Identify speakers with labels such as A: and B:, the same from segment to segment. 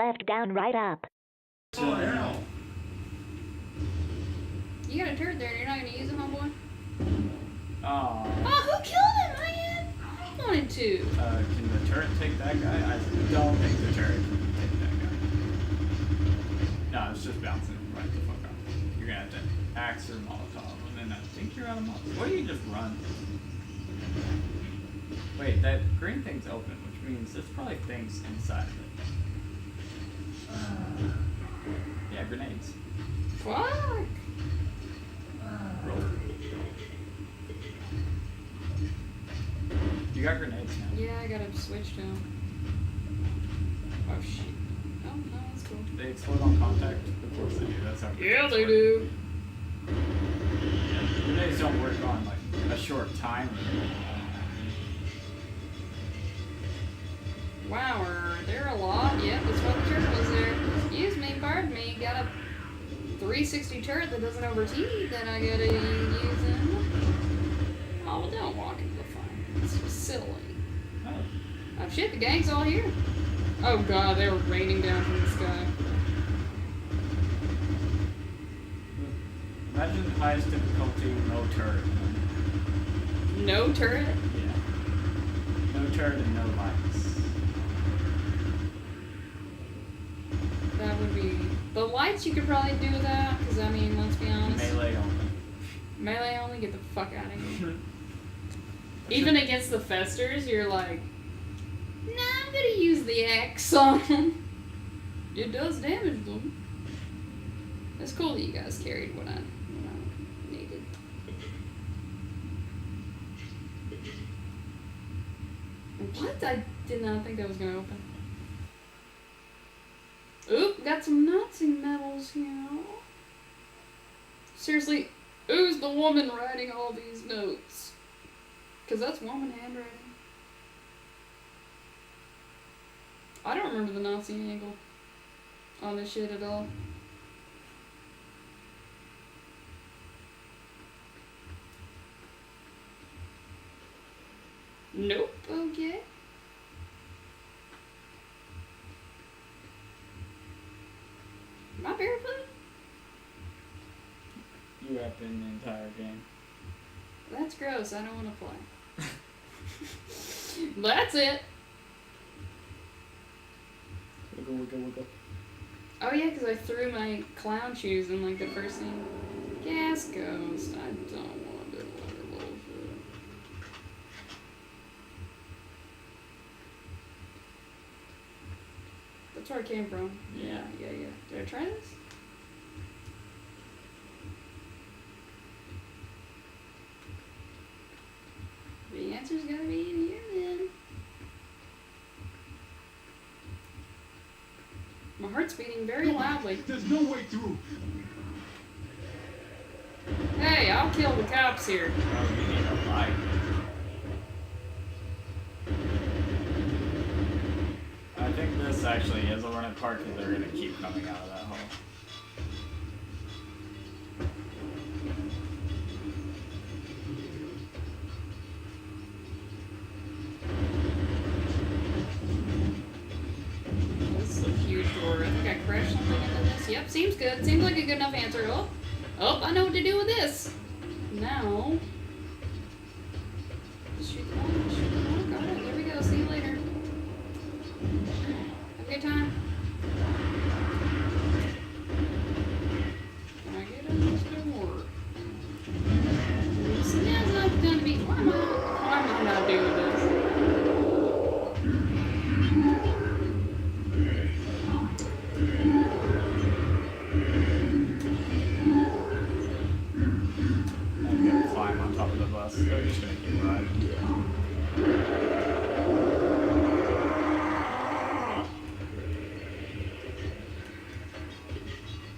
A: left, down, right, up.
B: Oh, hell.
C: You got a turret there and you're not going to use it, homeboy?
B: Oh.
C: Oh, who killed him, man? I wanted to.
B: Can the turret take that guy? I don't think the turret can take that guy. No, it's just bouncing right the fuck off. You're gonna have to axe or Molotov, and then I think you're out of Molotov. What do you just run? Wait, that green thing's open, which means there's probably things inside of it. Yeah, grenades.
C: Fuck.
B: Roll. You got grenades now.
C: Yeah, I gotta switch to them. Oh shit. Oh, no, that's cool.
B: They explode on contact? Of course they do. That's how
C: Yeah,
B: grenades
C: they
B: work.
C: do.
B: Yeah, grenades don't work on like a short time.
C: Wow, are there a lot? Yep, that's why the turret was there. Excuse me, pardon me. Got a 360 turret that doesn't overheat that I gotta use in. Oh, well, don't walk into the fire. It's just silly. Oh shit, the gang's all here. Oh god, they were raining down from the sky.
B: Imagine the highest difficulty, no turret.
C: No turret?
B: Yeah. No turret and no lights.
C: That would be... The lights you could probably do without, because I mean, let's be honest.
B: Melee only.
C: Melee only? Get the fuck out of here. Even against the festers, you're like, nah, I'm gonna use the axe on them. It does damage them. It's cool that you guys carried what I needed. What? I did not think that was gonna open. Oop, got some Nazi medals here. Seriously, who's the woman writing all these notes? Because that's woman handwriting. I don't remember the Nazi angle on this shit at all. Nope, okay. Am I barefoot?
B: You have been the entire game.
C: That's gross, I don't want to play. That's it.
B: Wiggle, wiggle, wiggle.
C: Oh yeah, because I threw my clown shoes in like the first thing. Gas ghost. I don't want to do water bullshit. That's where I came from. Yeah. Did I try this? The answer's gotta be in here then. My heart's beating very loudly.
D: There's no way through.
C: Hey, I'll kill the cops here.
B: Oh, you need a light. I think this actually is a running part because they're going to keep coming out of that hole.
C: This is a huge door. I think I crashed something into this. Yep, seems good. Seems like a good enough answer. Oh, I know what to do with this. Now, just shoot the ball. Shoot the ball. Got it. There we go. See you later. Have a good time. Can I get in this door? So now it's not going to be. Why am I not doing this?
B: I'm going to climb on top of the bus. They're just going to keep riding.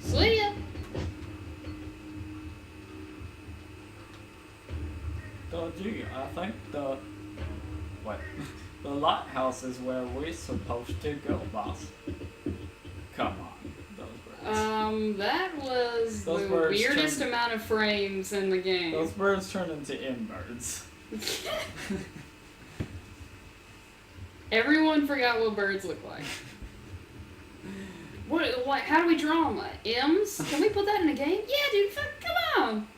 C: See ya.
B: Gee, I think the lighthouse is where we're supposed to go, boss. Come on, those birds.
C: That was
B: Those
C: the
B: birds
C: weirdest
B: turned-
C: amount of frames in the game.
B: Those birds turn into inbirds.
C: Everyone forgot what birds look like. What? How do we draw them? M's? Can we put that in a game? Yeah, dude. Come on.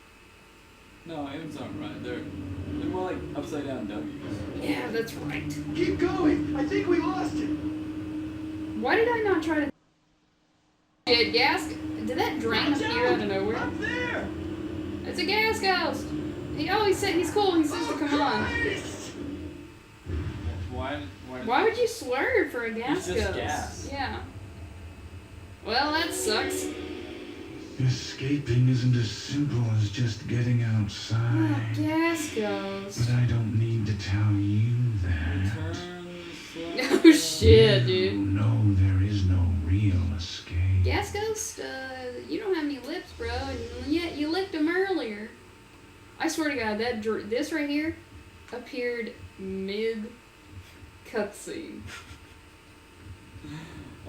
B: No, M's aren't right. They're more like upside down W's.
C: Yeah, that's right.
A: Keep going. I think we lost it.
C: Why did I not try to? Shit, gas. Did that drain appear out of nowhere?
A: Up there.
C: It's a gas ghost. He always said he's cool. He says to come on. Why would you swerve for a gas
B: It's just
C: ghost?
B: gas.
C: Yeah. Well, that sucks.
D: Escaping isn't as simple as just getting
C: Oh,
D: outside.
C: gas ghost.
D: But I don't need to tell you that.
C: Oh shit, dude.
D: No, there is no real escape.
C: Gas ghost, you don't have any lips, bro, and yet you licked them earlier. I swear to God, this right here appeared mid cutscene.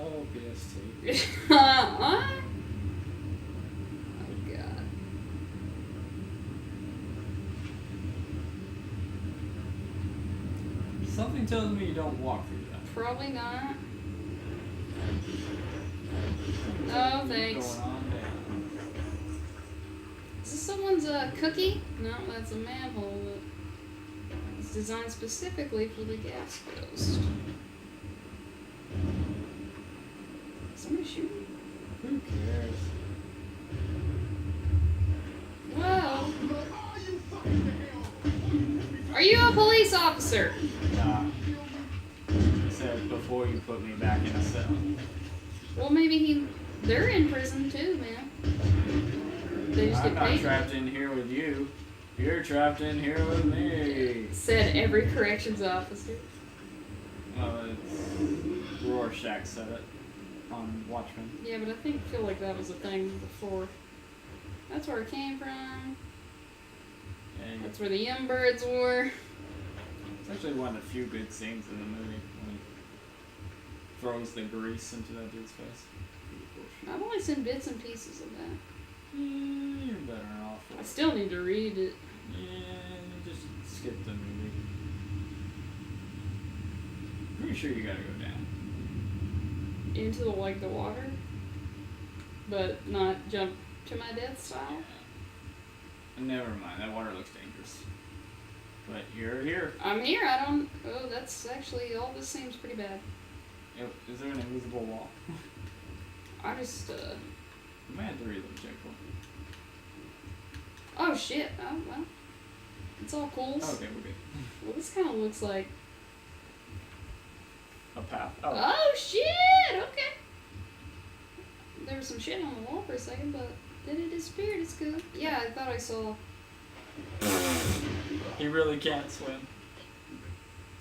B: Oh, PST.
C: Oh God.
B: Something tells me you don't walk through that.
C: Probably not. Oh, thanks.
B: Going on down.
C: Is this someone's cookie? No, that's a manhole that is designed specifically for the gas ghost. Somebody shooting?
B: Who cares?
C: Whoa. Are you a police officer?
B: Nah. Said before you put me back in a cell.
C: Well, maybe they're in prison too, man. They just
B: I'm
C: get
B: not
C: paid.
B: trapped in here with you. You're trapped in here with me.
C: Said every corrections officer.
B: Well, it's Rorschach said it on Watchmen.
C: Yeah, but I feel like that was a thing before. That's where it came from.
B: And
C: That's where the birds were.
B: it's actually one of the few good scenes in the movie when he throws the grease into that dude's face.
C: I've only seen bits and pieces of that.
B: Yeah, you're better off.
C: I still need to read it.
B: Yeah, you just skip the movie. Pretty sure you gotta go down.
C: Into the water, but not jump to my death style.
B: Never mind, that water looks dangerous. But you're here.
C: I'm here. I don't. Oh, that's actually all. This seems pretty bad.
B: Is there an invisible wall?
C: I just.
B: You might have to read the checkpoint.
C: Oh shit. Oh well. It's all cool.
B: Okay, we're good.
C: Well, this kind of looks like.
B: A path.
C: Oh shit. Okay. There was some shit on the wall for a second, but then it disappeared. It's good. Yeah, I thought I saw.
B: He really can't swim.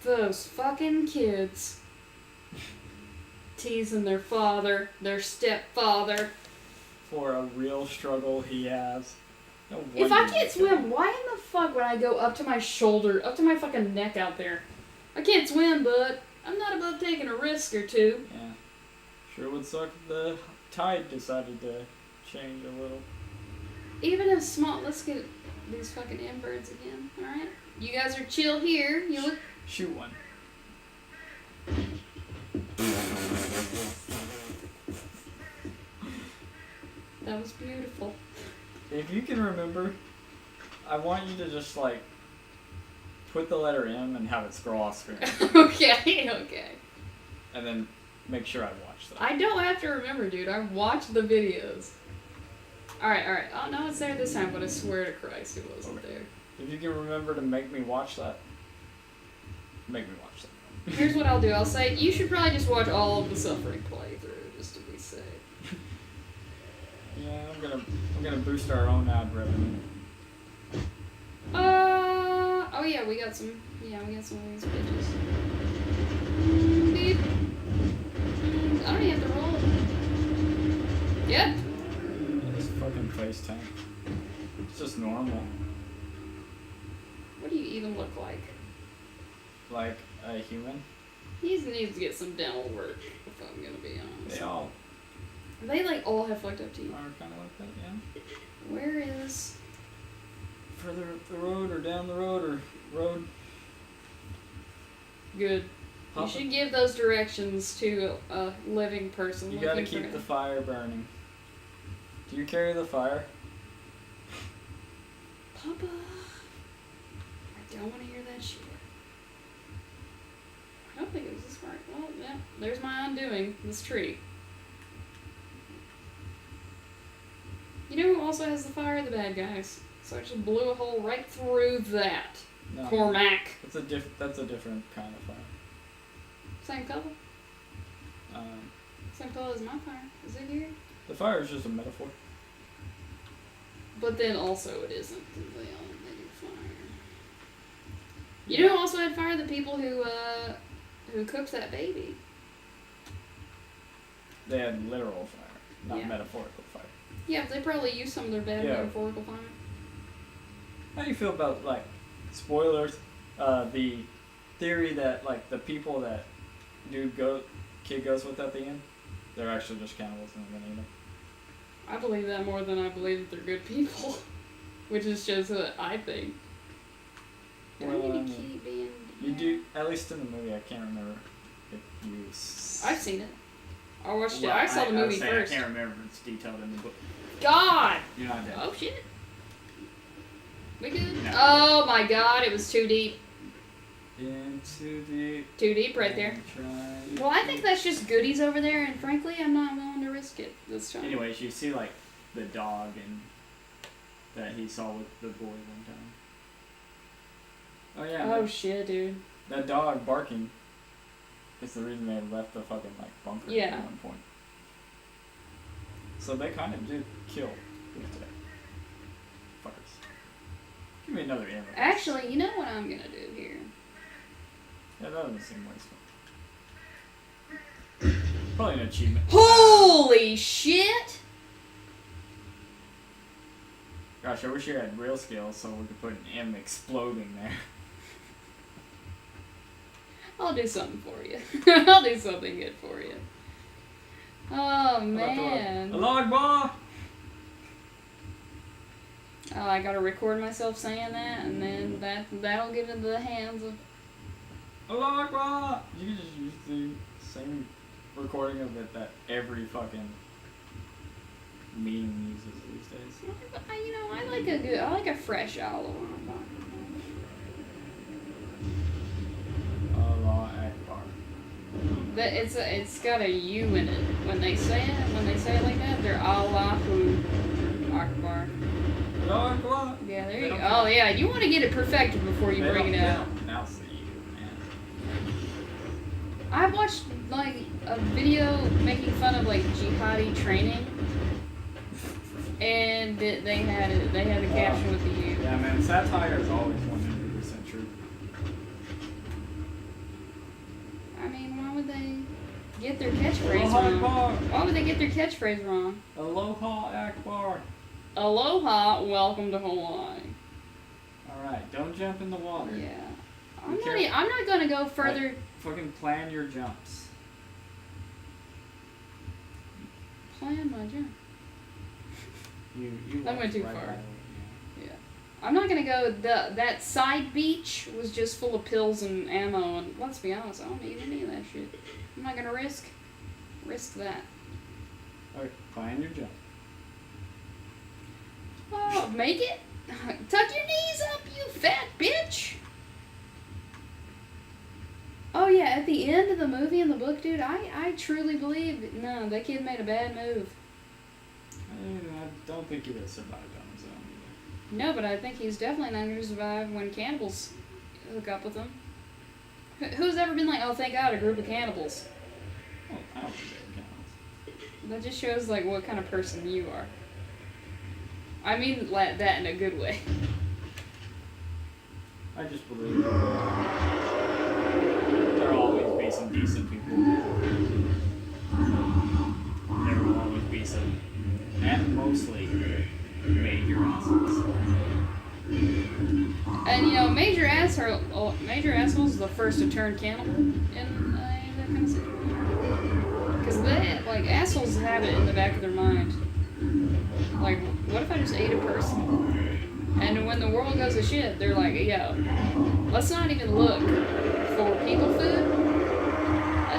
C: Those fucking kids teasing their father, their stepfather.
B: For a real struggle he has. No
C: If I
B: wonder
C: can't
B: he's
C: swim, why in the fuck would I go up to my shoulder, up to my fucking neck out there? I can't swim, but I'm not above taking a risk or two.
B: Yeah. Sure would suck if the tide decided to change a little.
C: Even if small, let's get these fucking birds again, alright? You guys are chill here. You look.
B: Shoot one.
C: That was beautiful.
B: If you can remember, I want you to just like put the letter M and have it scroll off screen.
C: Okay.
B: And then make sure I watch that.
C: I don't have to remember, dude. I watched the videos. Alright. Oh, no, it's there this time, but I swear to Christ it wasn't there.
B: If you can remember to make me watch that, make me watch that.
C: Here's what I'll do. I'll say, you should probably just watch all of the Suffering playthrough, just to be safe.
B: Yeah, I'm gonna boost our own ad revenue.
C: Oh yeah, we got some of these bitches. Beep. I don't even have to roll. Yep.
B: This fucking face tank. It's just normal.
C: What do you even look like?
B: Like a human.
C: He needs to get some dental work, if I'm gonna be honest.
B: They all
C: They all have fucked up teeth.
B: are kind of like that, yeah.
C: Where is...
B: Further up the road or down the road or road.
C: Good. You should give those directions to a living person.
B: You gotta
C: looking
B: keep
C: for
B: the fire burning. Do you carry the fire?
C: Papa. I don't want to hear that shit. I don't think it was this far. Well, yeah. There's my undoing. This tree. You know who also has the fire? The bad guys. So I just blew a hole right through that.
B: No.
C: Cormac.
B: That's a different kind of fire.
C: Same color. Same color as my fire. Is it here?
B: The fire is just a metaphor.
C: But then also it isn't. They do fire. You know who also had fire? The people who cooked that baby.
B: They had literal fire, not metaphorical fire.
C: Yeah, but they probably used some of their bad metaphorical fire.
B: How do you feel about, like, spoilers, the theory that, like, the people that kid goes with at the end, they're actually just cannibals and they're gonna eat them?
C: I believe that more than I believe that they're good people. Which is just what I think.
B: Well,
C: I need to keep being...
B: You do, at least in the movie, I can't remember if you...
C: I've seen it. I watched it. I saw the movie first.
B: I can't remember if it's detailed in the book.
C: God!
B: You're not dead.
C: Oh, shit. We good?
B: No.
C: Oh my god, it was too deep.
B: In too deep.
C: Too deep right there. Well, I think that's just goodies over there, and frankly, I'm not willing to risk it this time.
B: Anyways, you see, like, the dog and that he saw with the boy one time. Oh, yeah.
C: Oh, shit, dude.
B: That dog barking is the reason they left the fucking, like, bunker at one point. So they kind of did kill today. Fuckers. Give me another ammo.
C: Actually, you know what I'm gonna do here?
B: Yeah, that doesn't seem wasteful. Probably an achievement.
C: Holy shit!
B: Gosh, I wish you had real skills so we could put an M exploding there.
C: I'll do something for you. I'll do something good for you. Oh, man.
B: A log bar!
C: Oh, I gotta record myself saying that, and then that'll get into the hands of...
B: A log bar! You can just use the same recording of it that every fucking meme uses these days.
C: You know, I like a fresh Allah
B: Allah Akbar.
C: That it's got a U in it. When they say it like that, they're Allahu Akbar.
B: Allah Akbar!
C: Yeah, there you go. Oh yeah, you want to get it perfected before you bring it out.
B: Pronounce the U, man.
C: I watched like a video making fun of like jihadi training, and they had a caption with the U.
B: Yeah, man, satire is always 100% true.
C: I mean, why would they get their catchphrase wrong? Why would they get their catchphrase wrong?
B: Aloha Akbar.
C: Aloha, welcome to Hawaii.
B: Alright, don't jump in the water.
C: Yeah. I'm not gonna go further.
B: Like, fucking plan your jumps.
C: Plan my jump.
B: You
C: I went too
B: right
C: far.
B: by
C: Yeah. I'm not gonna go. That side beach was just full of pills and ammo, and let's be honest, I don't need any of that shit. I'm not gonna risk that.
B: Alright, plan your jump.
C: Oh, make it. Tuck your knees up, you fat bitch. Oh yeah, at the end of the movie and the book, dude, I truly believe no, that kid made a bad move.
B: I don't think he would have survived on his own either.
C: No, but I think he's definitely not going to survive when cannibals hook up with him. Who's ever been like, oh, thank God, a group of cannibals?
B: Well, I don't think they were cannibals.
C: That just shows like what kind of person you are. I mean that in a good way.
B: I just believe there'll always be some decent people. There will always be some, and mostly, major assholes.
C: And you know, major assholes is the first to turn cannibal in that kind of situation. Because they, like, assholes have it in the back of their mind. Like, what if I just ate a person? And when the world goes to shit, they're like, yo, let's not even look for people food.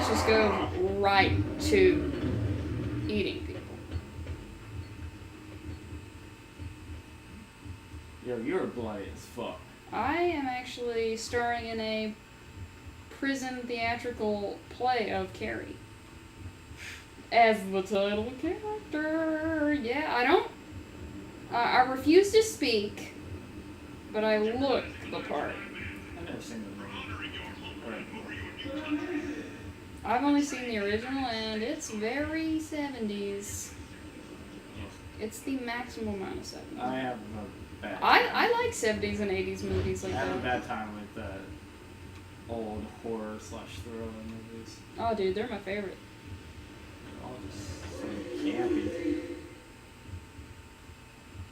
C: just go right to eating people.
B: Yo, you're bloody as fuck.
C: I am actually starring in a prison theatrical play of Carrie. As the title character. Yeah, I don't... I refuse to speak, but I look the part.
B: I've never seen the movie.
C: I've only seen the original, and it's very 70s. It's the maximum amount of 70s.
B: I have a bad
C: I like 70s and 80s movies like
B: I have a
C: that.
B: bad time with old horror / thriller movies.
C: Oh, dude, they're my favorite.
B: They're all just so campy.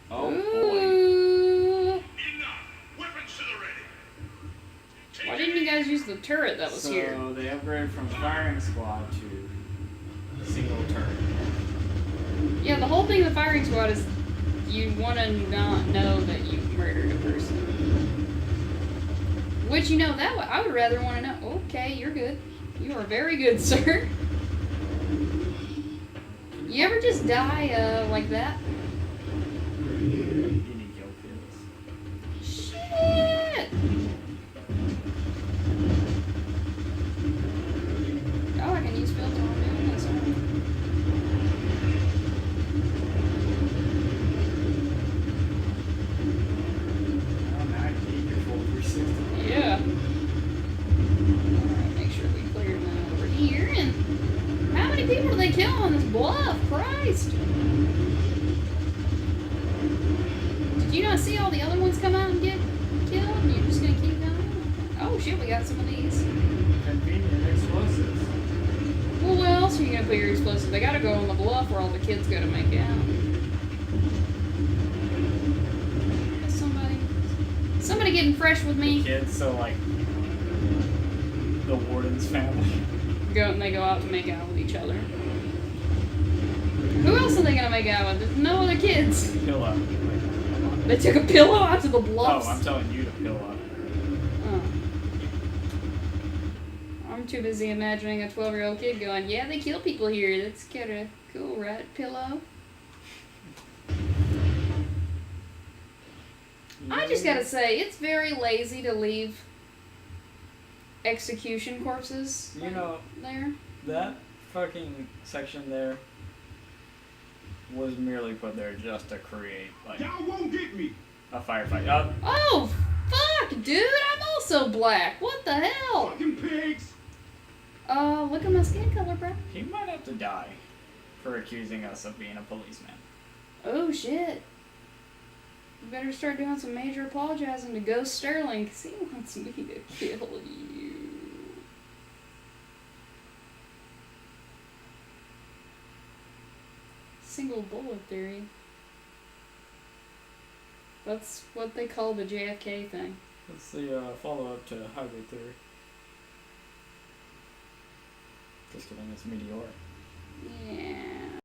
B: Oh boy.
C: Ooh.
A: Enough! Weapons to the ready!
C: Why didn't you guys use the turret that was
B: So
C: here?
B: they upgraded from firing squad to single turret.
C: Yeah, the whole thing of the firing squad is you want to not know that you murdered a person. Which, you know, that I would rather want to know. Okay, you're good. You are very good, sir. You ever just die like that?
B: You need kill kills.
C: Shit! Oh, I can use filter on doing this.
B: Oh, now I can keep your full 360.
C: Yeah. Alright, make sure we clear them over here. And how many people do they kill on this bluff? Christ! Did you not see all the other ones come out and get killed? And you're just gonna keep going? Oh shit, we got some of these.
B: Convenient explosives.
C: Well, where else are you gonna put your explosive? They gotta go on the bluff where all the kids go to make out. Somebody getting fresh with me.
B: Kids, so like the warden's family.
C: They go out to make out with each other. Who else are they gonna make out with? There's no other kids.
B: Pillow.
C: They took a pillow out to the bluffs.
B: Oh, I'm telling you to pillow.
C: Oh. I'm too busy imagining a 12-year-old kid going, yeah, they kill people here. That's kind of cool, right? Pillow. I just gotta say, it's very lazy to leave execution corpses
B: You know,
C: there.
B: that fucking section there was merely put there just to create like
A: Y'all won't get me!
B: a firefight.
C: Oh, fuck, dude, I'm also black. What the hell?
A: Fucking pigs!
C: Look at my skin color, bro.
B: He might have to die for accusing us of being a policeman.
C: Oh, shit. You better start doing some major apologizing to Ghost Sterling, because he wants me to kill you. Single bullet theory. That's what they call the JFK thing.
B: That's the follow-up to highway theory. Just kidding, it's meteoric.
C: Yeah.